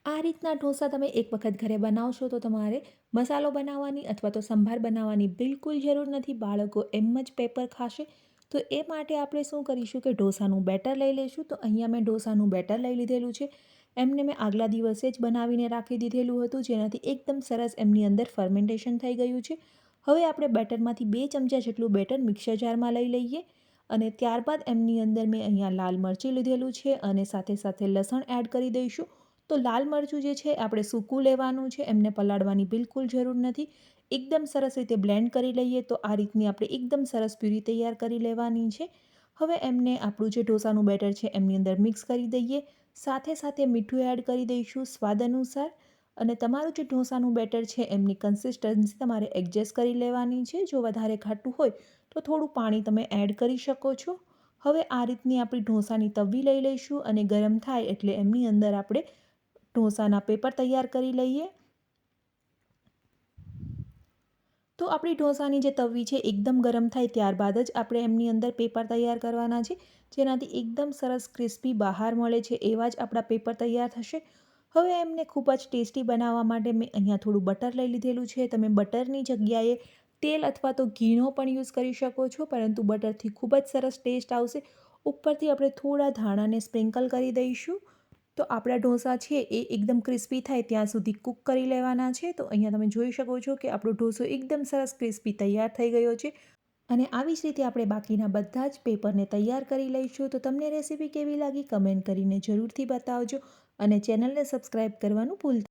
આ રીતના ઢોસા તમે એક વખત ઘરે બનાવશો તો તમારે મસાલો બનાવવાની અથવા તો સંભાર બનાવવાની બિલકુલ જરૂર નથી. બાળકો એમ જ પેપર ખાશે. તો એ માટે આપણે શું કરીશું કે ઢોસાનું બેટર લઈ લઈશું. તો અહીંયા મેં ઢોસાનું બેટર લઈ લીધેલું છે. એમને મેં આગલા દિવસે જ બનાવીને રાખી દીધેલું હતું, જેનાથી એકદમ સરસ એમની અંદર ફર્મેન્ટેશન થઈ ગયું છે. હવે આપણે બેટરમાંથી 2 ચમચા જેટલું બેટર મિક્સર જારમાં લઈ લઈએ અને ત્યારબાદ એમની અંદર મેં અહીંયા લાલ મરચું લીધેલું છે અને સાથે સાથે લસણ એડ કરી દઈશું. તો લાલ મરચું જે છે આપણે સૂકું લેવાનું છે, એમને પલાળવાની બિલકુલ જરૂર નથી. એકદમ સરસ રીતે બ્લેન્ડ કરી લઈએ તો આ રીતની આપણે એકદમ સરસ પ્યુરી તૈયાર કરી લેવાની છે. હવે એમને આપણું જે ઢોસાનું બેટર છે એમની અંદર મિક્સ કરી દઈએ. સાથે સાથે મીઠું એડ કરી દઈશું સ્વાદ અનુસાર અને તમારું જે ઢોસાનું બેટર છે એમની કન્સિસ્ટન્સી તમારે એડજસ્ટ કરી લેવાની છે. જો વધારે ખાટું હોય તો થોડું પાણી તમે એડ કરી શકો છો. હવે આ રીતની આપણી ઢોસાની તવી લઈ લઈશું અને ગરમ થાય એટલે એમની અંદર આપણે ઢોસાના પેપર તૈયાર કરી લઈએ. તો આપણી ઢોસાની જે તવી છે એકદમ ગરમ થાય ત્યારબાદ જ આપણે એમની અંદર પેપર તૈયાર કરવાના છે, જેનાથી એકદમ સરસ ક્રિસ્પી બહાર મળે છે એવા જ આપણા પેપર તૈયાર થશે. હવે એમને ખૂબ જ ટેસ્ટી બનાવવા માટે મેં અહીંયા થોડું બટર લઈ લીધેલું છે. તમે બટરની જગ્યાએ તેલ અથવા તો ઘીનો પણ યુઝ કરી શકો છો, પરંતુ બટરથી ખૂબ જ સરસ ટેસ્ટ આવશે. ઉપરથી આપણે થોડા ધાણાને સ્પ્રિંકલ કરી દઈશું. તો આપણા ઢોસા છે એ એકદમ ક્રિસ્પી થાય ત્યાં સુધી કૂક કરી લેવાના છે. તો અહીંયા તમે જોઈ શકો છો કે આપણો ઢોસો એકદમ સરસ ક્રિસ્પી તૈયાર થઈ ગયો છે અને આવી જ રીતે આપણે બાકીના બધા જ પેપરને તૈયાર કરી લઈશું. તો તમને રેસીપી કેવી લાગી કમેન્ટ કરીને જરૂરથી બતાવજો અને ચેનલને સબસ્ક્રાઈબ કરવાનું ભૂલતા